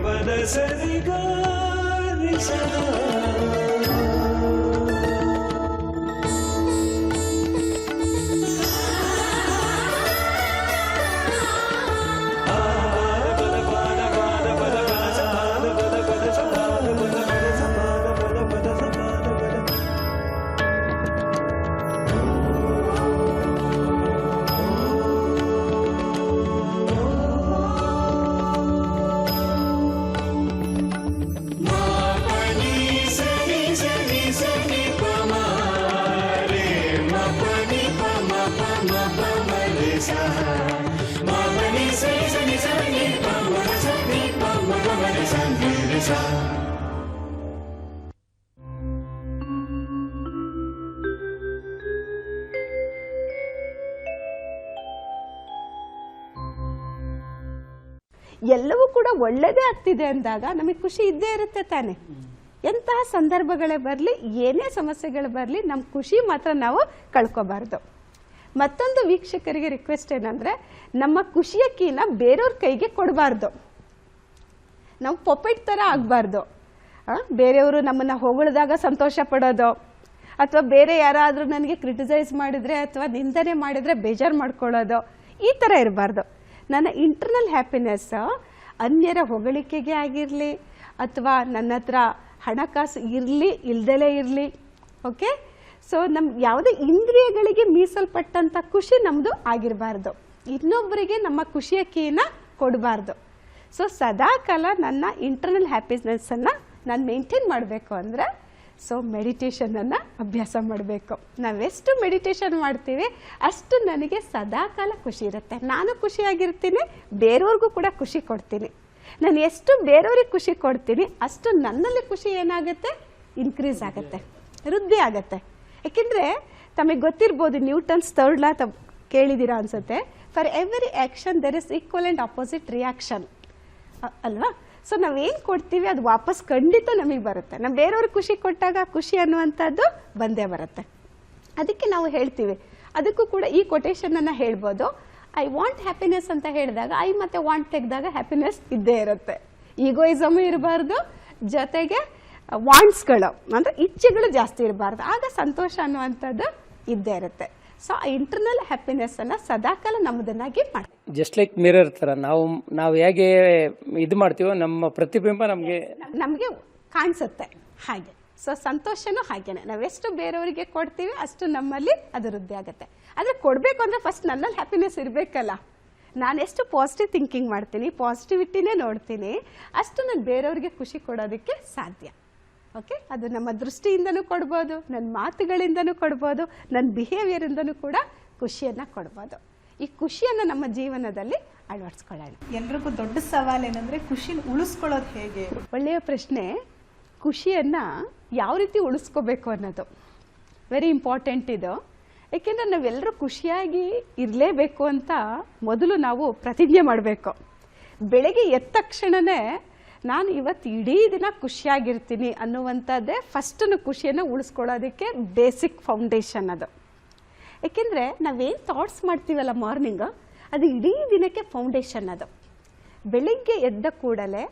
ಪದ ಸರಿ ಗ ರಿ ಸ. ಎಲ್ಲವೂ ಕೂಡ ಒಳ್ಳೆಯದೇ ಆಗ್ತಿದೆ ಅಂದಾಗ ನಮಗೆ ಖುಷಿ ಇದ್ದೇ ಇರುತ್ತೆ ತಾನೆ. ಎಂತಹ ಸಂದರ್ಭಗಳೇ ಬರಲಿ, ಏನೇ ಸಮಸ್ಯೆಗಳು ಬರಲಿ, ನಮ್ಮ ಖುಷಿ ಮಾತ್ರ ನಾವು ಕಳ್ಕೊಬಾರ್ದು. ಮತ್ತೊಂದು ವೀಕ್ಷಕರಿಗೆ ರಿಕ್ವೆಸ್ಟ್ ಏನಂದರೆ, ನಮ್ಮ ಖುಷಿಯ ಕೀನ ಬೇರೆಯವ್ರ ಕೈಗೆ ಕೊಡಬಾರ್ದು. ನಾವು ಪೊಪೆಟ್ ಥರ ಆಗಬಾರ್ದು. ಬೇರೆಯವರು ನಮ್ಮನ್ನು ಹೊಗಳಿದಾಗ ಸಂತೋಷ ಪಡೋದು, ಅಥವಾ ಬೇರೆ ಯಾರಾದರೂ ನನಗೆ ಕ್ರಿಟಿಸೈಸ್ ಮಾಡಿದರೆ ಅಥವಾ ನಿಂದನೆ ಮಾಡಿದರೆ ಬೇಜಾರು ಮಾಡ್ಕೊಳ್ಳೋದು, ಈ ಥರ ಇರಬಾರ್ದು. ನನ್ನ ಇಂಟರ್ನಲ್ ಹ್ಯಾಪಿನೆಸ್ ಅನ್ಯರ ಹೊಗಳಿಕೆಗೆ ಆಗಿರಲಿ, ಅಥವಾ ನನ್ನ ಹತ್ರ ಹಣಕಾಸು ಇರಲಿ ಇಲ್ದಲೇ ಇರಲಿ, ಓಕೆ. ಸೊ ಯಾವುದೇ ಇಂದ್ರಿಯಗಳಿಗೆ ಮೀಸಲ್ಪಟ್ಟಂಥ ಖುಷಿ ನಮ್ಮದು ಆಗಿರಬಾರ್ದು. ಇನ್ನೊಬ್ಬರಿಗೆ ನಮ್ಮ ಖುಷಿಯ ಕೀನ ಕೊಡಬಾರ್ದು. ಸೊ ಸದಾ ಕಾಲ ನನ್ನ ಇಂಟರ್ನಲ್ ಹ್ಯಾಪಿನೆಸ್ಸನ್ನು ನಾನು ಮೇಂಟೈನ್ ಮಾಡಬೇಕು ಅಂದರೆ, ಸೊ ಮೆಡಿಟೇಷನನ್ನು ಅಭ್ಯಾಸ ಮಾಡಬೇಕು. ನಾವೆಷ್ಟು ಮೆಡಿಟೇಷನ್ ಮಾಡ್ತೀವಿ ಅಷ್ಟು ನನಗೆ ಸದಾ ಕಾಲ ಖುಷಿ ಇರುತ್ತೆ. ನಾನು ಖುಷಿಯಾಗಿರ್ತೀನಿ, ಬೇರೆಯವ್ರಿಗೂ ಕೂಡ ಖುಷಿ ಕೊಡ್ತೀನಿ. ನಾನು ಎಷ್ಟು ಬೇರೆಯವ್ರಿಗೆ ಖುಷಿ ಕೊಡ್ತೀನಿ ಅಷ್ಟು ನನ್ನಲ್ಲಿ ಖುಷಿ ಏನಾಗುತ್ತೆ, ಇನ್ಕ್ರೀಸ್ ಆಗುತ್ತೆ, ವೃದ್ಧಿ ಆಗುತ್ತೆ. ಯಾಕೆಂದರೆ ತಮಗೆ ಗೊತ್ತಿರ್ಬೋದು, ನ್ಯೂಟನ್ಸ್ ಥರ್ಡ್ ಲಾ ಕೇಳಿದ್ದೀರಾ ಅನ್ಸುತ್ತೆ, for every action there is equal and opposite reaction ಅಲ್ವಾ. ಸೊ ನಾವೇನು ಕೊಡ್ತೀವಿ ಅದು ವಾಪಸ್ ಖಂಡಿತ ನಮಗೆ ಬರುತ್ತೆ. ನಾವು ಬೇರೆಯವ್ರಿಗೆ ಖುಷಿ ಕೊಟ್ಟಾಗ ಖುಷಿ ಅನ್ನುವಂಥದ್ದು ಬಂದೇ ಬರುತ್ತೆ. ಅದಕ್ಕೆ ನಾವು ಹೇಳ್ತೀವಿ, ಅದಕ್ಕೂ ಕೂಡ ಈ ಕೊಟೇಶನನ್ನು ಹೇಳ್ಬೋದು. ಐ ವಾಂಟ್ ಹ್ಯಾಪಿನೆಸ್ ಅಂತ ಹೇಳಿದಾಗ ಐ ಮತ್ತು ವಾಂಟ್ ತೆಗೆದಾಗ ಹ್ಯಾಪಿನೆಸ್ ಇದ್ದೇ ಇರುತ್ತೆ. ಈಗೋಯಿಸಮು ಇರಬಾರ್ದು, ಜೊತೆಗೆ ವಾಂಟ್ಸ್ಗಳು ಅಂದರೆ ಇಚ್ಛೆಗಳು ಜಾಸ್ತಿ ಇರಬಾರ್ದು. ಆಗ ಸಂತೋಷ ಅನ್ನುವಂಥದ್ದು ಇದ್ದೇ ಇರುತ್ತೆ. ಸೊ ಆ ಇಂಟರ್ನಲ್ ಹ್ಯಾಪಿನೆಸ್ಸನ್ನು ಸದಾಕಾಲ ನಮ್ಮದನ್ನಾಗಿ ಮಾಡಿ, ಜಸ್ಟ್ ಲೈಕ್ ಮಿರರ್ ಥರ ನಾವು ಹೇಗೆ ಇದು ಮಾಡ್ತೀವೋ ನಮ್ಮ ಪ್ರತಿಬಿಂಬ ನಮಗೆ ಕಾಣಿಸುತ್ತೆ ಹಾಗೆ. ಸೊ ಸಂತೋಷನೂ ಹಾಗೇನೆ, ನಾವೆಷ್ಟು ಬೇರೆಯವರಿಗೆ ಕೊಡ್ತೀವಿ ಅಷ್ಟು ನಮ್ಮಲ್ಲಿ ಅದು ವೃದ್ಧಿ ಆಗುತ್ತೆ. ಆದರೆ ಕೊಡಬೇಕು ಅಂದರೆ ಫಸ್ಟ್ ನನ್ನಲ್ಲಿ ಹ್ಯಾಪಿನೆಸ್ ಇರಬೇಕಲ್ಲ. ನಾನು ಎಷ್ಟು ಪಾಸಿಟಿವ್ ಥಿಂಕಿಂಗ್ ಮಾಡ್ತೀನಿ, ಪಾಸಿಟಿವಿಟಿನೇ ನೋಡ್ತೀನಿ, ಅಷ್ಟು ನಾನು ಬೇರೆಯವ್ರಿಗೆ ಖುಷಿ ಕೊಡೋದಕ್ಕೆ ಸಾಧ್ಯ. ಓಕೆ, ಅದು ನಮ್ಮ ದೃಷ್ಟಿಯಿಂದನೂ ಕೊಡ್ಬೋದು, ನನ್ನ ಮಾತುಗಳಿಂದನೂ ಕೊಡ್ಬೋದು, ನನ್ನ ಬಿಹೇವಿಯರಿಂದನೂ ಕೂಡ ಖುಷಿಯನ್ನು ಕೊಡ್ಬೋದು. ಈ ಖುಷಿಯನ್ನು ನಮ್ಮ ಜೀವನದಲ್ಲಿ ಅಳವಡಿಸ್ಕೊಳ್ಳೋಣ. ಎಲ್ರಿಗೂ ದೊಡ್ಡ ಸವಾಲು ಏನಂದರೆ ಖುಷಿನ ಉಳಿಸ್ಕೊಳ್ಳೋದು ಹೇಗೆ? ಒಳ್ಳೆಯ ಪ್ರಶ್ನೆ. ಖುಷಿಯನ್ನು ಯಾವ ರೀತಿ ಉಳಿಸ್ಕೋಬೇಕು ಅನ್ನೋದು ವೆರಿ ಇಂಪಾರ್ಟೆಂಟ್ ಇದು. ಏಕೆಂದರೆ ನಾವೆಲ್ಲರೂ ಖುಷಿಯಾಗಿ ಇರಲೇಬೇಕು ಅಂತ ಮೊದಲು ನಾವು ಪ್ರತಿಜ್ಞೆ ಮಾಡಬೇಕು. ಬೆಳಗ್ಗೆ ಎದ್ದ ತಕ್ಷಣವೇ ನಾನು ಇವತ್ತು ಇಡೀ ದಿನ ಖುಷಿಯಾಗಿರ್ತೀನಿ ಅನ್ನುವಂಥದ್ದೇ ಫಸ್ಟನ್ನು ಖುಷಿಯನ್ನು ಉಳಿಸ್ಕೊಳ್ಳೋದಕ್ಕೆ ಬೇಸಿಕ್ ಫೌಂಡೇಶನ್ ಅದು. ಏಕೆಂದರೆ ನಾವೇನು ಥಾಟ್ಸ್ ಮಾಡ್ತೀವಲ್ಲ ಮಾರ್ನಿಂಗು, ಅದು ಇಡೀ ದಿನಕ್ಕೆ ಫೌಂಡೇಶನ್ ಅದು. ಬೆಳಿಗ್ಗೆ ಎದ್ದ ಕೂಡಲೇ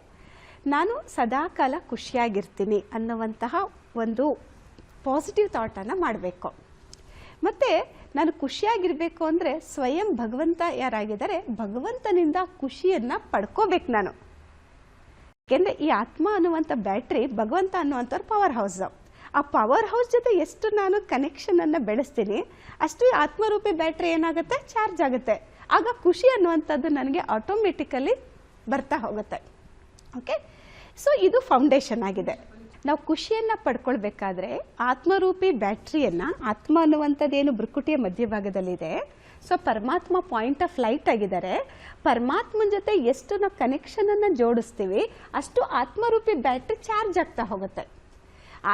ನಾನು ಸದಾಕಾಲ ಖುಷಿಯಾಗಿರ್ತೀನಿ ಅನ್ನುವಂತಹ ಒಂದು ಪಾಸಿಟಿವ್ ಥಾಟನ್ನು ಮಾಡಬೇಕು. ಮತ್ತು ನಾನು ಖುಷಿಯಾಗಿರಬೇಕು ಅಂದರೆ ಸ್ವಯಂ ಭಗವಂತ ಯಾರಾಗಿದ್ದಾರೆ, ಭಗವಂತನಿಂದ ಖುಷಿಯನ್ನು ಪಡ್ಕೋಬೇಕು ನಾನು. ಯಾಕೆಂದರೆ ಈ ಆತ್ಮ ಅನ್ನುವಂಥ ಬ್ಯಾಟ್ರಿ ಭಗವಂತ ಅನ್ನುವಂಥವ್ರು ಪವರ್ ಹೌಸ್. ಆ ಪವರ್ ಹೌಸ್ ಜೊತೆ ಎಷ್ಟು ನಾನು ಕನೆಕ್ಷನನ್ನು ಬೆಳೆಸ್ತೀನಿ ಅಷ್ಟು ಈ ಆತ್ಮರೂಪಿ ಬ್ಯಾಟ್ರಿ ಏನಾಗುತ್ತೆ, ಚಾರ್ಜ್ ಆಗುತ್ತೆ. ಆಗ ಖುಷಿ ಅನ್ನುವಂಥದ್ದು ನನಗೆ ಆಟೋಮೆಟಿಕಲಿ ಬರ್ತಾ ಹೋಗುತ್ತೆ. ಓಕೆ, ಸೊ ಇದು ಫೌಂಡೇಶನ್ ಆಗಿದೆ. ನಾವು ಖುಷಿಯನ್ನು ಪಡ್ಕೊಳ್ಬೇಕಾದ್ರೆ ಆತ್ಮರೂಪಿ ಬ್ಯಾಟ್ರಿಯನ್ನು, ಆತ್ಮ ಅನ್ನುವಂಥದ್ದೇನು ಭ್ರುಕುಟಿಯ ಮಧ್ಯಭಾಗದಲ್ಲಿದೆ, ಸೊ ಪರಮಾತ್ಮ ಪಾಯಿಂಟ್ ಆಫ್ ಲೈಟ್ ಆಗಿದ್ದಾರೆ. ಪರಮಾತ್ಮನ ಜೊತೆ ಎಷ್ಟು ನಾವು ಕನೆಕ್ಷನನ್ನು ಜೋಡಿಸ್ತೀವಿ ಅಷ್ಟು ಆತ್ಮರೂಪಿ ಬ್ಯಾಟ್ರಿ ಚಾರ್ಜ್ ಆಗ್ತಾ ಹೋಗುತ್ತೆ.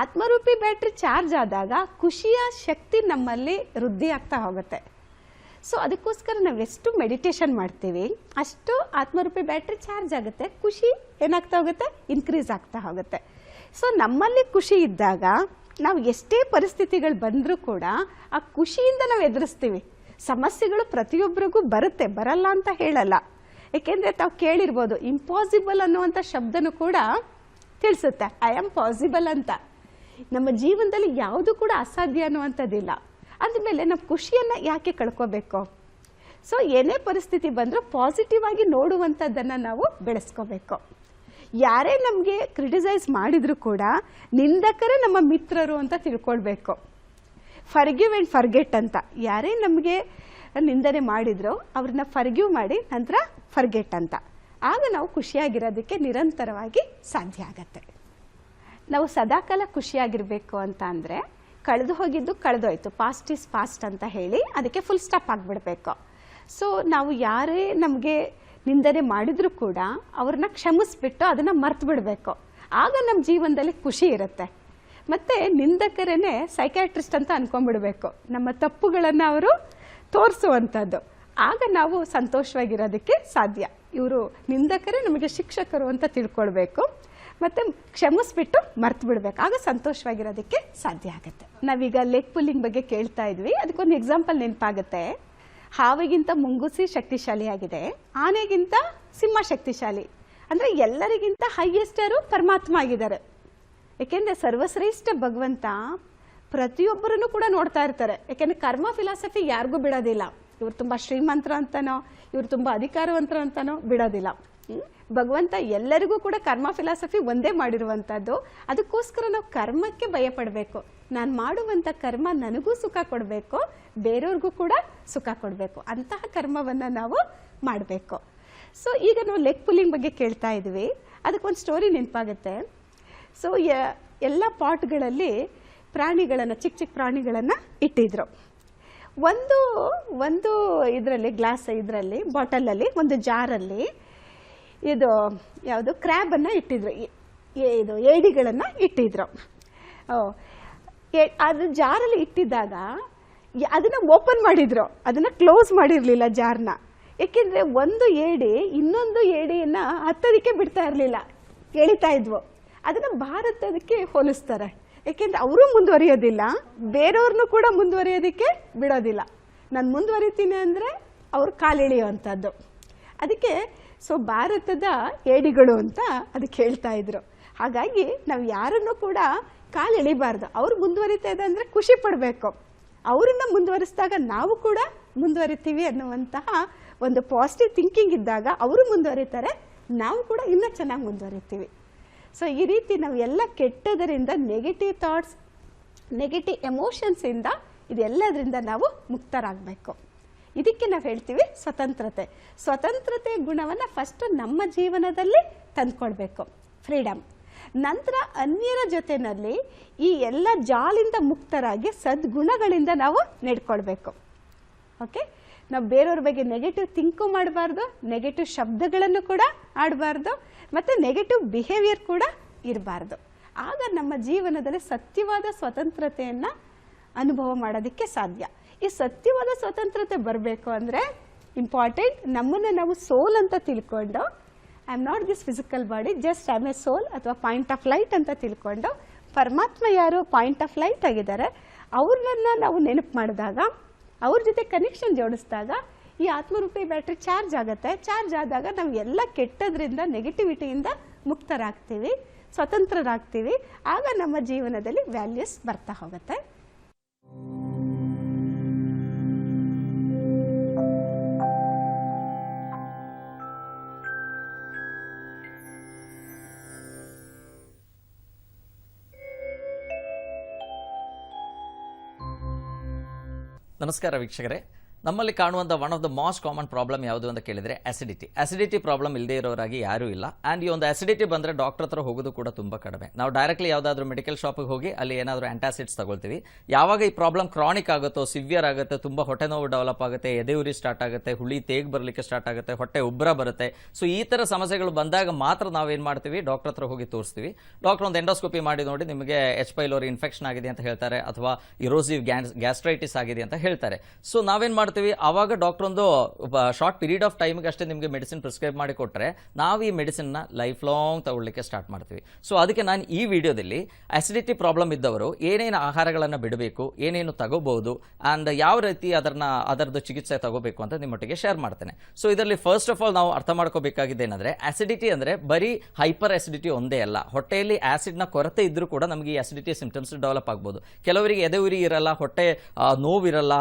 ಆತ್ಮರೂಪಿ ಬ್ಯಾಟ್ರಿ ಚಾರ್ಜ್ ಆದಾಗ ಖುಷಿಯ ಶಕ್ತಿ ನಮ್ಮಲ್ಲಿ ವೃದ್ಧಿ ಆಗ್ತಾ ಹೋಗುತ್ತೆ. ಸೊ ಅದಕ್ಕೋಸ್ಕರ ನಾವೆಷ್ಟು ಮೆಡಿಟೇಷನ್ ಮಾಡ್ತೀವಿ ಅಷ್ಟು ಆತ್ಮರೂಪಿ ಬ್ಯಾಟ್ರಿ ಚಾರ್ಜ್ ಆಗುತ್ತೆ, ಖುಷಿ ಏನಾಗ್ತಾ ಹೋಗುತ್ತೆ, ಇನ್ಕ್ರೀಸ್ ಆಗ್ತಾ ಹೋಗುತ್ತೆ. ಸೊ ನಮ್ಮಲ್ಲಿ ಖುಷಿ ಇದ್ದಾಗ ನಾವು ಎಷ್ಟೇ ಪರಿಸ್ಥಿತಿಗಳು ಬಂದರೂ ಕೂಡ ಆ ಖುಷಿಯಿಂದ ನಾವು ಎದುರಿಸ್ತೀವಿ. ಸಮಸ್ಯೆಗಳು ಪ್ರತಿಯೊಬ್ಬರಿಗೂ ಬರುತ್ತೆ, ಬರಲ್ಲ ಅಂತ ಹೇಳಲ್ಲ. ಏಕೆಂದರೆ ತಾವು ಕೇಳಿರ್ಬೋದು ಇಂಪಾಸಿಬಲ್ ಅನ್ನುವಂಥ ಶಬ್ದನೂ ಕೂಡ ತಿಳಿಸುತ್ತೆ. ಐ ಆಮ್ ಪಾಸಿಬಲ್ ಅಂತ. ನಮ್ಮ ಜೀವನದಲ್ಲಿ ಯಾವುದು ಕೂಡ ಅಸಾಧ್ಯ ಅನ್ನುವಂಥದ್ದಿಲ್ಲ. ಅಂದಮೇಲೆ ನಮ್ಮ ಖುಷಿಯನ್ನು ಯಾಕೆ ಕಳ್ಕೋಬೇಕು? ಸೊ ಏನೇ ಪರಿಸ್ಥಿತಿ ಬಂದರೂ ಪಾಸಿಟಿವ್ ಆಗಿ ನೋಡುವಂಥದ್ದನ್ನು ನಾವು ಬೆಳೆಸ್ಕೋಬೇಕು. ಯಾರೇ ನಮಗೆ ಕ್ರಿಟಿಸೈಸ್ ಮಾಡಿದರೂ ಕೂಡ ನಿಂದಕರೇ ನಮ್ಮ ಮಿತ್ರರು ಅಂತ ತಿಳ್ಕೊಳ್ಬೇಕು. ಫರ್ಗಿವ್ ಆ್ಯಂಡ್ ಫರ್ಗೆಟ್ ಅಂತ. ಯಾರೇ ನಮಗೆ ನಿಂದನೆ ಮಾಡಿದ್ರು ಅವ್ರನ್ನ ಫರ್ಗಿವ್ ಮಾಡಿ ನಂತರ ಫರ್ಗೆಟ್ ಅಂತ. ಆಗ ನಾವು ಖುಷಿಯಾಗಿರೋದಕ್ಕೆ ನಿರಂತರವಾಗಿ ಸಾಧ್ಯ ಆಗತ್ತೆ. ನಾವು ಸದಾಕಾಲ ಖುಷಿಯಾಗಿರಬೇಕು ಅಂತ ಅಂದರೆ ಕಳೆದು ಹೋಗಿದ್ದು ಕಳೆದೋಯ್ತು, ಪಾಸ್ಟ್ ಈಸ್ ಪಾಸ್ಟ್ ಅಂತ ಹೇಳಿ ಅದಕ್ಕೆ ಫುಲ್ ಸ್ಟಾಪ್ ಆಗಿಬಿಡ್ಬೇಕು. ಸೊ ನಾವು ಯಾರೇ ನಮಗೆ ನಿಂದನೆ ಮಾಡಿದರೂ ಕೂಡ ಅವ್ರನ್ನ ಕ್ಷಮಿಸ್ಬಿಟ್ಟು ಅದನ್ನು ಮರ್ತು ಬಿಡಬೇಕು. ಆಗ ನಮ್ಮ ಜೀವನದಲ್ಲಿ ಖುಷಿ ಇರುತ್ತೆ. ಮತ್ತು ನಿಂದಕರೇ ಸೈಕ್ಯಾಟ್ರಿಸ್ಟ್ ಅಂತ ಅಂದ್ಕೊಂಡ್ಬಿಡ್ಬೇಕು. ನಮ್ಮ ತಪ್ಪುಗಳನ್ನು ಅವರು ತೋರಿಸುವಂಥದ್ದು. ಆಗ ನಾವು ಸಂತೋಷವಾಗಿರೋದಕ್ಕೆ ಸಾಧ್ಯ. ಇವರು ನಿಂದಕರೇ ನಮಗೆ ಶಿಕ್ಷಕರು ಅಂತ ತಿಳ್ಕೊಳ್ಬೇಕು. ಮತ್ತು ಕ್ಷಮಿಸ್ಬಿಟ್ಟು ಮರ್ತು ಬಿಡಬೇಕು. ಆಗ ಸಂತೋಷವಾಗಿರೋದಕ್ಕೆ ಸಾಧ್ಯ ಆಗುತ್ತೆ. ನಾವೀಗ ಲೆಗ್ ಪುಲ್ಲಿಂಗ್ ಬಗ್ಗೆ ಕೇಳ್ತಾ ಇದ್ವಿ. ಅದಕ್ಕೊಂದು ಎಕ್ಸಾಂಪಲ್ ನೆನಪಾಗುತ್ತೆ. ಹಾವಿಗಿಂತ ಮುಂಗುಸಿ ಶಕ್ತಿಶಾಲಿಯಾಗಿದೆ, ಆನೆಗಿಂತ ಸಿಂಹ ಶಕ್ತಿಶಾಲಿ. ಅಂದರೆ ಎಲ್ಲರಿಗಿಂತ ಹೈಯೆಸ್ಟ್ ಯಾರು? ಪರಮಾತ್ಮ ಆಗಿದ್ದಾರೆ. ಏಕೆಂದರೆ ಸರ್ವಶ್ರೇಷ್ಠ ಭಗವಂತ ಪ್ರತಿಯೊಬ್ಬರನ್ನು ಕೂಡ ನೋಡ್ತಾ ಇರ್ತಾರೆ. ಯಾಕೆಂದರೆ ಕರ್ಮ ಫಿಲಾಸಫಿ ಯಾರಿಗೂ ಬಿಡೋದಿಲ್ಲ. ಇವ್ರು ತುಂಬ ಶ್ರೀಮಂತರು ಅಂತನೋ ಇವ್ರು ತುಂಬ ಅಧಿಕಾರವಂತರು ಅಂತನೋ ಬಿಡೋದಿಲ್ಲ. ಭಗವಂತ ಎಲ್ಲರಿಗೂ ಕೂಡ ಕರ್ಮ ಫಿಲಾಸಫಿ ಒಂದೇ ಮಾಡಿರುವಂಥದ್ದು. ಅದಕ್ಕೋಸ್ಕರ ನಾವು ಕರ್ಮಕ್ಕೆ ಭಯಪಡಬೇಕು. ನಾನು ಮಾಡುವಂಥ ಕರ್ಮ ನನಗೂ ಸುಖ ಕೊಡಬೇಕು, ಬೇರೆಯವ್ರಿಗೂ ಕೂಡ ಸುಖ ಕೊಡಬೇಕು. ಅಂತಹ ಕರ್ಮವನ್ನು ನಾವು ಮಾಡಬೇಕು. ಸೊ ಈಗ ನಾವು ಲೆಗ್ ಪುಲ್ಲಿಂಗ್ ಬಗ್ಗೆ ಕೇಳ್ತಾ ಇದ್ವಿ. ಅದಕ್ಕೊಂದು ಸ್ಟೋರಿ ನೆನಪಾಗುತ್ತೆ. ಸೊ ಎಲ್ಲ ಪಾಟ್ಗಳಲ್ಲಿ ಪ್ರಾಣಿಗಳನ್ನು, ಚಿಕ್ಕ ಚಿಕ್ಕ ಪ್ರಾಣಿಗಳನ್ನು ಇಟ್ಟಿದ್ರು. ಒಂದು ಇದರಲ್ಲಿ ಗ್ಲಾಸ್ ಇದರಲ್ಲಿ ಬಾಟಲಲ್ಲಿ ಒಂದು ಜಾರಲ್ಲಿ ಇದು ಯಾವುದು ಕ್ರ್ಯಾಬನ್ನು ಇಟ್ಟಿದ್ರು, ಇದು ಏಡಿಗಳನ್ನು ಇಟ್ಟಿದ್ರು. ಅದು ಜಾರಲ್ಲಿ ಇಟ್ಟಿದ್ದಾಗ ಅದನ್ನು ಓಪನ್ ಮಾಡಿದ್ರು, ಅದನ್ನು ಕ್ಲೋಸ್ ಮಾಡಿರಲಿಲ್ಲ ಜಾರ್ನ. ಏಕೆಂದರೆ ಒಂದು ಏಡಿ ಇನ್ನೊಂದು ಏಡಿಯನ್ನು ಹತ್ತೋದಕ್ಕೆ ಬಿಡ್ತಾ ಇರಲಿಲ್ಲ, ಎಳಿತಾ ಇದ್ವು. ಅದನ್ನು ಭಾರತದಕ್ಕೆ ಹೋಲಿಸ್ತಾರೆ. ಏಕೆಂದರೆ ಅವರು ಮುಂದುವರಿಯೋದಿಲ್ಲ, ಬೇರೆಯವ್ರನ್ನೂ ಕೂಡ ಮುಂದುವರಿಯೋದಕ್ಕೆ ಬಿಡೋದಿಲ್ಲ. ನಾನು ಮುಂದುವರಿತೀನಿ ಅಂದರೆ ಅವ್ರು ಕಾಲೆಳೆಯುವಂಥದ್ದು. ಅದಕ್ಕೆ ಸೊ ಭಾರತದ ಏಡಿಗಳು ಅಂತ ಅದಕ್ಕೆ ಹೇಳ್ತಾ ಇದ್ರು. ಹಾಗಾಗಿ ನಾವು ಯಾರನ್ನೂ ಕೂಡ ಕಾಲು ಎಳಿಬಾರ್ದು. ಅವ್ರು ಮುಂದುವರಿತಾ ಇದೆ ಅಂದರೆ ಖುಷಿ ಪಡಬೇಕು. ಅವರನ್ನು ಮುಂದುವರಿಸಿದಾಗ ನಾವು ಕೂಡ ಮುಂದುವರಿತೀವಿ ಅನ್ನುವಂತಹ ಒಂದು ಪಾಸಿಟಿವ್ ಥಿಂಕಿಂಗ್ ಇದ್ದಾಗ ಅವರು ಮುಂದುವರಿತಾರೆ, ನಾವು ಕೂಡ ಇನ್ನೂ ಚೆನ್ನಾಗಿ ಮುಂದುವರಿತೀವಿ. ಸೊ ಈ ರೀತಿ ನಾವು ಎಲ್ಲ ಕೆಟ್ಟದರಿಂದ, ನೆಗೆಟಿವ್ ಥಾಟ್ಸ್, ನೆಗೆಟಿವ್ ಎಮೋಷನ್ಸಿಂದ, ಇದೆಲ್ಲದರಿಂದ ನಾವು ಮುಕ್ತರಾಗಬೇಕು. ಇದಕ್ಕೆ ನಾವು ಹೇಳ್ತೀವಿ ಸ್ವತಂತ್ರತೆ. ಸ್ವತಂತ್ರತೆ ಗುಣವನ್ನು ಫಸ್ಟು ನಮ್ಮ ಜೀವನದಲ್ಲಿ ತಂದ್ಕೊಳ್ಬೇಕು, ಫ್ರೀಡಮ್. ನಂತರ ಅನ್ಯರ ಜೊತೆಯಲ್ಲಿ ಈ ಎಲ್ಲ ಜಾಲಿಂದ ಮುಕ್ತರಾಗಿ ಸದ್ಗುಣಗಳಿಂದ ನಾವು ನಡ್ಕೊಳ್ಬೇಕು. ಓಕೆ, ನಾವು ಬೇರೆಯವ್ರ ಬಗ್ಗೆ ನೆಗೆಟಿವ್ ಥಿಂಕು ಮಾಡಬಾರ್ದು, ನೆಗೆಟಿವ್ ಶಬ್ದಗಳನ್ನು ಕೂಡ ಆಡಬಾರ್ದು, ಮತ್ತು ನೆಗೆಟಿವ್ ಬಿಹೇವಿಯರ್ ಕೂಡ ಇರಬಾರ್ದು. ಆಗ ನಮ್ಮ ಜೀವನದಲ್ಲಿ ಸತ್ಯವಾದ ಸ್ವತಂತ್ರತೆಯನ್ನು ಅನುಭವ ಮಾಡೋದಕ್ಕೆ ಸಾಧ್ಯ. ಈ ಸತ್ಯವಾದ ಸ್ವತಂತ್ರತೆ ಬರಬೇಕು ಅಂದರೆ ಇಂಪಾರ್ಟೆಂಟ್, ನಮ್ಮನ್ನು ನಾವು ಸೋಲ್ ಅಂತ ತಿಳ್ಕೊಂಡು, I am not this physical body, just I am a soul ಅಥವಾ ಪಾಯಿಂಟ್ ಆಫ್ ಲೈಟ್ ಅಂತ ತಿಳ್ಕೊಂಡು, ಪರಮಾತ್ಮ ಯಾರು ಪಾಯಿಂಟ್ ಆಫ್ ಲೈಟ್ ಆಗಿದ್ದಾರೆ, ಅವ್ರನ್ನ ನಾವು ನೆನಪು ಮಾಡಿದಾಗ, ಅವ್ರ ಜೊತೆ ಕನೆಕ್ಷನ್ ಜೋಡಿಸಿದಾಗ ಈ ಆತ್ಮರೂಪಿ ಬ್ಯಾಟ್ರಿ ಚಾರ್ಜ್ ಆಗುತ್ತೆ. ಚಾರ್ಜ್ ಆದಾಗ ನಾವು ಎಲ್ಲ ಕೆಟ್ಟದ್ರಿಂದ, ನೆಗೆಟಿವಿಟಿಯಿಂದ ಮುಕ್ತರಾಗ್ತೀವಿ, ಸ್ವತಂತ್ರರಾಗ್ತೀವಿ. ಆಗ ನಮ್ಮ ಜೀವನದಲ್ಲಿ ವ್ಯಾಲ್ಯೂಸ್ ಬರ್ತಾ ಹೋಗುತ್ತೆ. ನಮಸ್ಕಾರ ವೀಕ್ಷಕರೇ. ನಮ್ಮಲ್ಲಿ ಕಾಣುವಂಥ one of the most common problem ಯಾವುದು ಅಂತ ಕೇಳಿದರೆ ಅಸಿಡಿಟಿ ಪ್ರಾಬ್ಲಮ್ ಇಲ್ಲದೇ ಇರೋರಾಗಿ ಯಾರೂ ಇಲ್ಲ. ಆ್ಯಂಡ್ ಈ ಒಂದು ಅಸಿಡಿಟಿ ಬಂದರೆ ಡಾಕ್ಟರ್ ಹತ್ರ ಹೋಗೋದು ಕೂಡ ತುಂಬ ಕಡಿಮೆ. ನಾವು ಡೈರೆಕ್ಟ್ಲಿ ಯಾವುದಾದ್ರೂ ಮೆಡಿಕಲ್ ಶಾಪಿಗೆ ಹೋಗಿ ಅಲ್ಲಿ ಏನಾದರೂ ಆ್ಯಂಟಾಸಿಡ್ಸ್ ತಗೊಳ್ತೀವಿ. ಯಾವಾಗ ಈ ಪ್ರಾಬ್ಲಮ್ ಕ್ರಾನಿಕ್ ಆಗುತ್ತೋ, ಸಿವಿಯರ್ ಆಗುತ್ತೆ, ತುಂಬ ಹೊಟ್ಟೆ ನೋವು ಡೆವಲಪ್ ಆಗುತ್ತೆ, ಎದೆ ಉರಿ ಸ್ಟಾರ್ಟ್ ಆಗುತ್ತೆ, ಹುಳಿ ತೇಗ್ ಬರಲಿಕ್ಕೆ ಸ್ಟಾರ್ಟ್ ಆಗುತ್ತೆ, ಹೊಟ್ಟೆ ಉಬ್ಬರ ಬರುತ್ತೆ. ಸೊ ಈ ಥರ ಸಮಸ್ಯೆಗಳು ಬಂದಾಗ ಮಾತ್ರ ನಾವೇನು ಮಾಡ್ತೀವಿ, ಡಾಕ್ಟರ್ ಹತ್ರ ಹೋಗಿ ತೋರಿಸ್ತೀವಿ. ಡಾಕ್ಟರ್ ಒಂದು ಎಂಡೋಸ್ಕೋಪಿ ಮಾಡಿ ನೋಡಿ ನಿಮಗೆ ಎಚ್ ಪೈಲೋರಿ ಇನ್ಫೆಕ್ಷನ್ ಆಗಿದೆ ಅಂತ ಹೇಳ್ತಾರೆ, ಅಥವಾ ಇರೋಸಿವ್ ಗ್ಯಾಸ್ಟ್ರೈಟಿಸ್ ಆಗಿದೆ ಅಂತ ಹೇಳ್ತಾರೆ. ಸೊ ನಾವೇನು ಮಾಡ್ತೀವಿ, ಮಾಡ್ತೀವಿ, ಆವಾಗ ಡಾಕ್ಟರ್ ಒಂದು ಶಾರ್ಟ್ ಪೀರಿಯಡ್ ಆಫ್ ಟೈಮ್ಗೆ ಅಷ್ಟೇ ನಿಮಗೆ ಮೆಡಿಸಿನ್ ಪ್ರಿಸ್ಕ್ರೈಬ್ ಮಾಡಿ ಕೊಟ್ಟರೆ ನಾವು ಈ ಮೆಡಿಸಿನ್ನ ಲೈಫ್ ಲಾಂಗ್ ತಗೊಳ್ಳಿಕ್ಕೆ ಸ್ಟಾರ್ಟ್ ಮಾಡ್ತೀವಿ. ಸೊ ಅದಕ್ಕೆ ನಾನು ಈ ವಿಡಿಯೋದಲ್ಲಿ ಅಸಿಡಿಟಿ ಪ್ರಾಬ್ಲಮ್ ಇದ್ದವರು ಏನೇನು ಆಹಾರಗಳನ್ನು ಬಿಡಬೇಕು, ಏನೇನು ತಗೋಬಹುದು ಆ್ಯಂಡ್ ಯಾವ ರೀತಿ ಅದರದ್ದು ಚಿಕಿತ್ಸೆ ತಗೋಬೇಕು ಅಂತ ನಿಮ್ಮೊಟ್ಟಿಗೆ ಶೇರ್ ಮಾಡ್ತೇನೆ. ಸೊ ಇದರಲ್ಲಿ ಫಸ್ಟ್ ಆಫ್ ಆಲ್ ನಾವು ಅರ್ಥ ಮಾಡ್ಕೋಬೇಕಾಗಿದೆ ಏನಂದರೆ, ಅಸಿಡಿಟಿ ಅಂದರೆ ಬರೀ ಹೈಪರ್ ಅಸಿಡಿಟಿ ಒಂದೇ ಅಲ್ಲ. ಹೊಟ್ಟೆಯಲ್ಲಿ ಆಸಿಡ್ನ ಕೊರತೆ ಇದ್ರೂ ಕೂಡ ನಮಗೆ ಈ ಅಸಿಡಿಟಿ ಸಿಂಪ್ಟಮ್ಸ್ ಡೆವಲಪ್ ಆಗ್ಬೋದು. ಕೆಲವರಿಗೆ ಎದೆ ಉರಿ ಇರಲ್ಲ, ಹೊಟ್ಟೆ ನೋವಿರಲ್ಲ,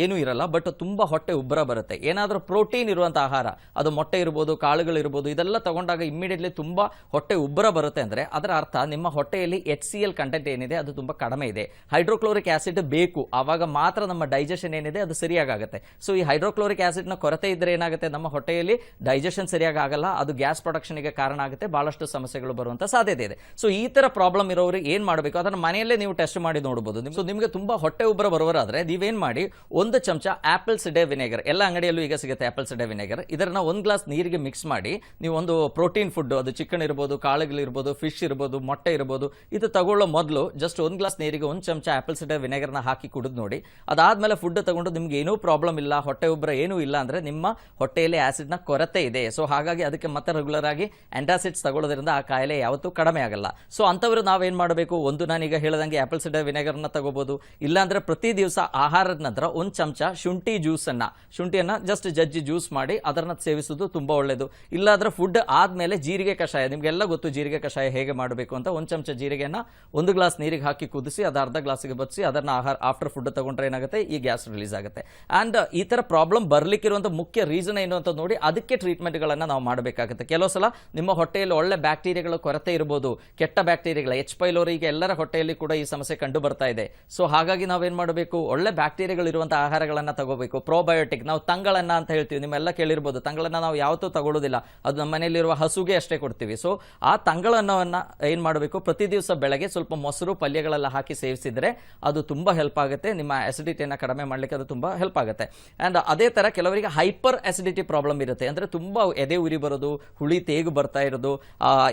ಏನೂ ಇರಲ್ಲ, ಬಟ್ ತುಂಬ ಹೊಟ್ಟೆ ಉಬ್ಬರ ಬರುತ್ತೆ. ಏನಾದರೂ ಪ್ರೋಟೀನ್ ಇರುವಂಥ ಆಹಾರ, ಅದು ಮೊಟ್ಟೆ ಇರ್ಬೋದು, ಕಾಳುಗಳಿರ್ಬೋದು, ಇದೆಲ್ಲ ತಗೊಂಡಾಗ ಇಮ್ಮಿಡಿಯೇಟ್ಲಿ ತುಂಬ ಹೊಟ್ಟೆ ಉಬ್ಬರ ಬರುತ್ತೆ ಅಂದರೆ ಅದರ ಅರ್ಥ ನಿಮ್ಮ ಹೊಟ್ಟೆಯಲ್ಲಿ HCl ಕಂಟೆಂಟ್ ಏನಿದೆ ಅದು ತುಂಬ ಕಡಿಮೆ ಇದೆ. ಹೈಡ್ರೋಕ್ಲೋರಿಕ್ ಆಸಿಡ್ ಬೇಕು, ಆವಾಗ ಮಾತ್ರ ನಮ್ಮ ಡೈಜೆಷನ್ ಏನಿದೆ ಅದು ಸರಿಯಾಗುತ್ತೆ. ಸೊ ಈ ಹೈಡ್ರೋಕ್ಲೋರಿಕ್ ಆಸಿಡ್ನ ಕೊರತೆ ಇದ್ದರೆ ಏನಾಗುತ್ತೆ, ನಮ್ಮ ಹೊಟ್ಟೆಯಲ್ಲಿ ಡೈಜೆಷನ್ ಸರಿಯಾಗಿ ಆಗಲ್ಲ, ಅದು ಗ್ಯಾಸ್ ಪ್ರೊಡಕ್ಷನ್ಗೆ ಕಾರಣ ಆಗುತ್ತೆ, ಬಹಳಷ್ಟು ಸಮಸ್ಯೆಗಳು ಬರುವಂಥ ಸಾಧ್ಯತೆ ಇದೆ. ಸೊ ಈ ಥರ ಪ್ರಾಬ್ಲಮ್ ಇರೋರು ಏನು ಮಾಡಬೇಕು, ಅದನ್ನು ಮನೆಯಲ್ಲೇ ನೀವು ಟೆಸ್ಟ್ ಮಾಡಿ ನೋಡ್ಬೋದು. ಸೊ ನಿಮಗೆ ತುಂಬ ಹೊಟ್ಟೆ ಉಬ್ಬರ ಬರುವರಾದರೆ ನೀವೇನು ಮಾಡಿ, 1 ಚಮಚ ಆಪಲ್ ಸಿಡೆ ವಿನೆಗರ್, ಎಲ್ಲ ಅಂಗಡಿಯಲ್ಲೂ ಈಗ ಸಿಗುತ್ತೆ ಆಪಲ್ ಸಿಡೆ ವಿನೆಗರ್, ಇದನ್ನ 1 ಗ್ಲಾಸ್ ನೀರಿಗೆ ಮಿಕ್ಸ್ ಮಾಡಿ ನೀವು ಒಂದು ಪ್ರೋಟೀನ್ ಫುಡ್, ಅದು ಚಿಕನ್ ಇರ್ಬೋದು, ಕಾಳುಗಳಿರ್ಬೋದು, ಫಿಶ್ ಇರ್ಬೋದು, ಮೊಟ್ಟೆ ಇರ್ಬೋದು, ಇದು ತಗೊಳ್ಳೋ ಮೊದಲು ಜಸ್ಟ್ 1 ಗ್ಲಾಸ್ ನೀರಿಗೆ 1 ಚಮಚ ಆಪಲ್ ಸಿಡೆ ವಿನೆಗರ್ನ ಹಾಕಿ ಕುಡಿದು ನೋಡಿ. ಅದಾದ್ಮೇಲೆ ಫುಡ್ ತಗೊಂಡು ನಿಮ್ಗೆ ಏನೂ ಪ್ರಾಬ್ಲಮ್ ಇಲ್ಲ, ಹೊಟ್ಟೆ ಉಬ್ಬರ ಏನೂ ಇಲ್ಲ ಅಂದರೆ ನಿಮ್ಮ ಹೊಟ್ಟೆಯಲ್ಲಿ ಆಸಿಡ್ನ ಕೊರತೆ ಇದೆ. ಸೊ ಹಾಗಾಗಿ ಅದಕ್ಕೆ ಮತ್ತೆ ರೆಗ್ಯುಲರ್ ಆಗಿ ಆಂಟಾಸಿಡ್ಸ್ ತಗೊಳ್ಳೋದ್ರಿಂದ ಆ ಕಾಯಿಲೆ ಯಾವತ್ತೂ ಕಡಿಮೆ ಆಗಲ್ಲ. ಸೊ ಅಂಥವ್ರು ನಾವೇನು ಮಾಡಬೇಕು, ಒಂದು ನಾನೀಗ ಹೇಳ್ದಂಗೆ ಆಪಲ್ ಸಿಡೆ ವಿನೆಗರ್ನ ತಗೋಬಹುದು, ಇಲ್ಲಾಂದ್ರೆ ಪ್ರತಿ ದಿವಸ ಆಹಾರದ ನಂತರ 1 ಚಮಚ ಶುಂಠಿಯನ್ನು ಜಸ್ಟ್ ಜಜ್ಜಿ ಜ್ಯೂಸ್ ಮಾಡಿ ಅದನ್ನ ಸೇವಿಸುವುದು ತುಂಬಾ ಒಳ್ಳೆಯದು. ಇಲ್ಲಾಂದ್ರೆ ಫುಡ್ ಆದ್ಮೇಲೆ ಜೀರಿಗೆ ಕಷಾಯ, ನಿಮಗೆಲ್ಲ ಗೊತ್ತು ಜೀರಿಗೆ ಕಷಾಯ ಹೇಗೆ ಮಾಡಬೇಕು ಅಂತ. 1 ಚಮಚ ಜೀರಿಗೆನ 1 ಗ್ಲಾಸ್ ನೀರಿಗೆ ಹಾಕಿ ಕುದಿಸಿ ಅದು ಅರ್ಧ ಗ್ಲಾಸಿಗೆ ಬದಿಸಿ ಅದನ್ನ ಆಫ್ಟರ್ ಫುಡ್ ತಗೊಂಡ್ರೆ ಏನಾಗುತ್ತೆ, ಈ ಗ್ಯಾಸ್ ರಿಲೀಸ್ ಆಗುತ್ತೆ. ಅಂಡ್ ಈ ತರ ಪ್ರಾಬ್ಲಮ್ ಬರ್ಲಿಕ್ಕಿರುವಂತ ಮುಖ್ಯ ರೀಸನ್ ಏನು ಅಂತ ನೋಡಿ ಅದಕ್ಕೆ ಟ್ರೀಟ್ಮೆಂಟ್ಗಳನ್ನ ನಾವು ಮಾಡಬೇಕಾಗುತ್ತೆ. ಕೆಲವು ಸಲ ನಿಮ್ಮ ಹೊಟ್ಟೆಯಲ್ಲಿ ಒಳ್ಳೆ ಬ್ಯಾಕ್ಟೀರಿಯಾಗಳ ಕೊರತೆ ಇರಬಹುದು, ಕೆಟ್ಟ ಬ್ಯಾಕ್ಟೀರಿಯಾಗಳ H. ಪೈಲೋರಿ, ಈಗ ಎಲ್ಲರ ಹೊಟ್ಟೆಯಲ್ಲಿ ಕೂಡ ಈ ಸಮಸ್ಯೆ ಕಂಡು ಬರ್ತಾ ಇದೆ. ಸೊ ಹಾಗಾಗಿ ನಾವೇನ್ ಮಾಡಬೇಕು, ಒಳ್ಳೆ ಬ್ಯಾಕ್ಟೀರಿಯಾಗಳು ಇರುವಂತಹ ಆಹಾರಗಳನ್ನ ತಗೋಬೇಕು. ಪ್ರೋಬಯೋಟಿಕ್, ನಾವು ತಂಗಳನ್ನ ಅಂತ ಹೇಳ್ತೀವಿ, ನಿಮ್ಮೆಲ್ಲ ಕೇಳಿರ್ಬೋದು. ತಂಗಳನ್ನ ನಾವು ಯಾವತ್ತೂ ತಗೊಳ್ಳೋದಿಲ್ಲ, ಅದು ನಮ್ಮ ಮನೆಯಲ್ಲಿರುವ ಹಸುಗೆ ಅಷ್ಟೇ ಕೊಡ್ತೀವಿ. ಸೊ ಆ ತಂಗಳನ್ನವನ್ನ ಏನ್ ಮಾಡಬೇಕು, ಪ್ರತಿ ದಿವಸ ಬೆಳಗ್ಗೆ ಸ್ವಲ್ಪ ಮೊಸರು ಪಲ್ಯಗಳೆಲ್ಲ ಹಾಕಿ ಸೇವಿಸಿದ್ರೆ ಅದು ತುಂಬಾ ಹೆಲ್ಪ್ ಆಗುತ್ತೆ, ನಿಮ್ಮ ಅಸಿಡಿಟಿಯನ್ನು ಕಡಿಮೆ ಮಾಡಲಿಕ್ಕೆ ಅದು ತುಂಬಾ ಹೆಲ್ಪ್ ಆಗುತ್ತೆ. ಅಂಡ್ ಅದೇ ತರ ಕೆಲವರಿಗೆ ಹೈಪರ್ ಅಸಿಡಿಟಿ ಪ್ರಾಬ್ಲಮ್ ಇರುತ್ತೆ, ಅಂದ್ರೆ ತುಂಬಾ ಎದೆ ಉರಿ ಬರೋದು, ಹುಳಿ ತೇಗು ಬರ್ತಾ ಇರೋದು,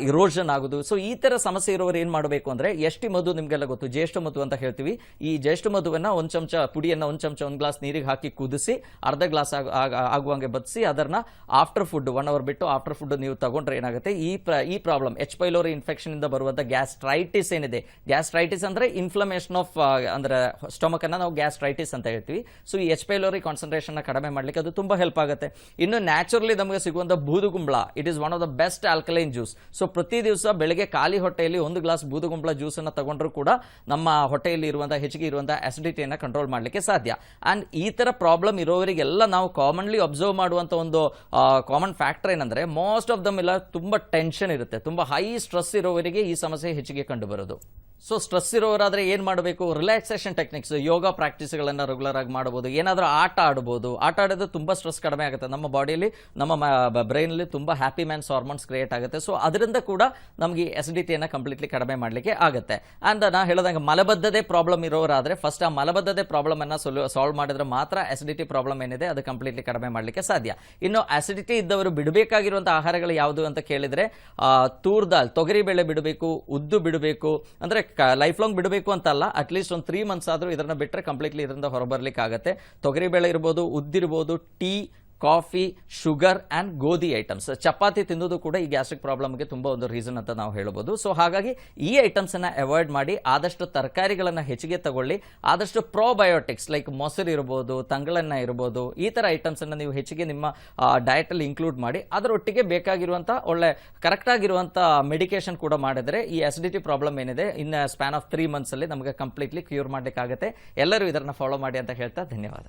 ಇರೋಷನ್ ಆಗೋದು. ಸೊ ಈ ತರ ಸಮಸ್ಯೆ ಇರೋರು ಏನ್ ಮಾಡಬೇಕು ಅಂದ್ರೆ, ಎಷ್ಟಿ ಮಧು ನಿಮ್ಗೆಲ್ಲ ಗೊತ್ತು, ಜ್ಯೇಷ್ಠ ಮಧು ಅಂತ ಹೇಳ್ತೀವಿ. ಈ ಜ್ಯೇಷ್ಠ ಮಧುವನ್ನ 1 ಚಮಚ ಪುಡಿಯನ್ನ 1 ಚಮಚ 1 ಗ್ಲಾಸ್ ನೀರಿಗೆ ಹಾಕಿ ಕುದಿಸಿ ಅರ್ಧ ಗ್ಲಾಸ್ ಆಗುವಂಗೆ ಬದಿಸಿ ಅದನ್ನ ಆಫ್ಟರ್ ಫುಡ್ 1 ಅವರ್ ಬಿಟ್ಟು ಆಫ್ಟರ್ ಫುಡ್ ನೀವು ತಗೊಂಡ್ರೆ ಏನಾಗುತ್ತೆ, ಈ ಪ್ರಾಬ್ಲಮ್ H. ಪೈಲೋರಿ ಇನ್ಫೆಕ್ಷನ್ ಇಂದ ಬರುವಂತ ಗ್ಯಾಸ್ಟ್ರೈಟಿಸ್ ಏನಿದೆ, ಗ್ಯಾಸ್ಟ್ರೈಟಿಸ್ ಅಂದ್ರೆ ಇನ್ಫ್ಲಮೇಷನ್ ಆಫ್ ಅಂದ್ರೆ ಸ್ಟಮಕ್ ಅನ್ನ ನಾವು ಗ್ಯಾಸ್ಟ್ರೈಟಿಸ್ ಅಂತ ಹೇಳ್ತೀವಿ. ಸೊ ಈ H. ಪೈಲೋರಿ ಕಾನ್ಸಂಟ್ರೇಷನ್ ಕಡಿಮೆ ಮಾಡ್ಲಿಕ್ಕೆ ಅದು ತುಂಬಾ ಹೆಲ್ಪ್ ಆಗುತ್ತೆ. ಇನ್ನು ನ್ಯಾಚುರಲಿ ನಮಗೆ ಸಿಗುವಂತ ಬೂದುಗುಂಬಳ, it is one of the best alkaline juice. So ಪ್ರತಿ ದಿವಸ ಬೆಳಗ್ಗೆ ಖಾಲಿ ಹೊಟ್ಟೆಯಲ್ಲಿ 1 ಗ್ಲಾಸ್ ಬೂದುಗುಂಬಳ ಜ್ಯೂಸ್ ಅನ್ನ ತಗೊಂಡ್ರು ಕೂಡ ನಮ್ಮ ಹೊಟ್ಟೆಯಲ್ಲಿ ಇರುವಂತಹ ಹೆಚ್ಚಿಗೆ ಇರುವಂತಹ ಅಸಿಡಿಟಿಯನ್ನು ಕಂಟ್ರೋಲ್ ಮಾಡಲಿಕ್ಕೆ ಸಾಧ್ಯ. ಅಂಡ್ ಈ ತರ ಪ್ರಾಬ್ಲಮ್ ಇರೋವರಿಗೆಲ್ಲ ನಾವು ಕಾಮನ್ಲಿ ಅಬ್ಸರ್ವ್ ಮಾಡುವಂತ ಒಂದು ಕಾಮನ್ ಫ್ಯಾಕ್ಟರ್ ಏನಂದ್ರೆ, ಮೋಸ್ಟ್ ಆಫ್ ದಮ್ ಎಲ್ಲ ತುಂಬಾ ಟೆನ್ಷನ್ ಇರುತ್ತೆ, ತುಂಬಾ ಹೈ ಸ್ಟ್ರೆಸ್ ಇರೋವರಿಗೆ ಈ ಸಮಸ್ಯೆ ಹೆಚ್ಚಿಗೆ ಕಂಡು ಬರೋದು. ಸೊ ಸ್ಟ್ರೆಸ್ ಇರೋರಾದ್ರೆ ಏನು ಮಾಡಬೇಕು, ರಿಲ್ಯಾಕ್ಸೇಷನ್ ಟೆಕ್ನಿಕ್ಸ್, ಯೋಗ ಪ್ರಾಕ್ಟೀಸ್ಗಳನ್ನು ರೆಗ್ಯುಲರ್ ಆಗಿ ಮಾಡಬಹುದು. ಏನಾದರೂ ಆಟ ಆಡಬಹುದು, ಆಟ ಆಡೋದು ತುಂಬ ಸ್ಟ್ರೆಸ್ ಕಡಿಮೆ ಆಗುತ್ತೆ, ನಮ್ಮ ಬಾಡಿಯಲ್ಲಿ ನಮ್ಮ ಬ್ರೈನಲ್ಲಿ ತುಂಬ ಹ್ಯಾಪಿ ಮ್ಯಾನ್ಸ್ ಹಾರ್ಮೋನ್ಸ್ ಕ್ರಿಯೇಟ್ ಆಗುತ್ತೆ. ಸೊ ಅದರಿಂದ ಕೂಡ ನಮಗೆ ಅಸಿಡಿಟಿಯನ್ನು ಕಂಪ್ಲೀಟ್ಲಿ ಕಡಿಮೆ ಮಾಡಲಿಕ್ಕೆ ಆಗುತ್ತೆ. ಆ್ಯಂಡ್ ನಾ ಹೇಳಿದಂಗೆ ಮಲಬದ್ಧತೆ ಪ್ರಾಬ್ಲಮ್ ಇರೋರಾದರೆ ಫಸ್ಟ್ ಆ ಮಲಬದ್ಧತೆ ಪ್ರಾಬ್ಲಮನ್ನು ಸಾಲ್ವ್ ಮಾಡಿದ್ರೆ ಮಾತ್ರ ಅಸಿಡಿಟಿ ಪ್ರಾಬ್ಲಮ್ ಏನಿದೆ ಅದು ಕಂಪ್ಲೀಟ್ಲಿ ಕಡಿಮೆ ಮಾಡಲಿಕ್ಕೆ ಸಾಧ್ಯ. ಇನ್ನು ಅಸಿಡಿಟಿ ಇದ್ದವರು ಬಿಡಬೇಕಾಗಿರುವಂಥ ಆಹಾರಗಳು ಯಾವುದು ಅಂತ ಕೇಳಿದರೆ, ತೂರ್ ದಾಲ್, ತೊಗರಿಬೇಳೆ ಬಿಡಬೇಕು, ಉದ್ದು ಬಿಡಬೇಕು. ಅಂದರೆ ಲೈಫ್ ಲಾಂಗ್ ಬಿಡಬೇಕು ಅಂತಲ್ಲ, ಅಟ್ಲೀಸ್ಟ್ ಒಂದು 3 ಮಂತ್ಸ್ ಆದರೂ ಇದನ್ನ ಬಿಟ್ಟರೆ ಕಂಪ್ಲೀಟ್ಲಿ ಇದರಿಂದ ಹೊರಬರ್ಲಿಕ್ಕೆ ಆಗುತ್ತೆ. ತೊಗರಿಬೇಳೆ ಇರ್ಬೋದು, ಉದ್ದಿರ್ಬೋದು, ಟೀ, ಕಾಫಿ, ಶುಗರ್ ಆ್ಯಂಡ್ ಗೋಧಿ ಐಟಮ್ಸ್, ಚಪಾತಿ ತಿನ್ನೋದು ಕೂಡ ಈ ಗ್ಯಾಸ್ಟ್ರಿಕ್ ಪ್ರಾಬ್ಲಮ್ಗೆ ತುಂಬ ಒಂದು ರೀಸನ್ ಅಂತ ನಾವು ಹೇಳ್ಬೋದು. ಸೊ ಹಾಗಾಗಿ ಈ ಐಟಮ್ಸನ್ನು ಅವಾಯ್ಡ್ ಮಾಡಿ ಆದಷ್ಟು ತರಕಾರಿಗಳನ್ನು ಹೆಚ್ಚಿಗೆ ತಗೊಳ್ಳಿ. ಆದಷ್ಟು ಪ್ರೋಬಯೋಟಿಕ್ಸ್ ಲೈಕ್ ಮೊಸರು ಇರ್ಬೋದು, ತಂಗಳನ್ನ ಇರ್ಬೋದು, ಈ ಥರ ಐಟಮ್ಸನ್ನು ನೀವು ಹೆಚ್ಚಿಗೆ ನಿಮ್ಮ ಡಯಟಲ್ಲಿ ಇನ್ಕ್ಲೂಡ್ ಮಾಡಿ ಅದರೊಟ್ಟಿಗೆ ಬೇಕಾಗಿರುವಂಥ ಒಳ್ಳೆ ಕರೆಕ್ಟಾಗಿರುವಂಥ ಮೆಡಿಕೇಶನ್ ಕೂಡ ಮಾಡಿದರೆ ಈ ಅಸಿಡಿಟಿ ಪ್ರಾಬ್ಲಮ್ ಏನಿದೆ ಇನ್ ಸ್ಪ್ಯಾನ್ ಆಫ್ 3 ಮಂತ್ಸಲ್ಲಿ ನಮಗೆ ಕಂಪ್ಲೀಟ್ಲಿ ಕ್ಯೂರ್ ಮಾಡಲಿಕ್ಕಾಗುತ್ತೆ. ಎಲ್ಲರೂ ಇದನ್ನು ಫಾಲೋ ಮಾಡಿ ಅಂತ ಹೇಳ್ತಾ ಧನ್ಯವಾದ.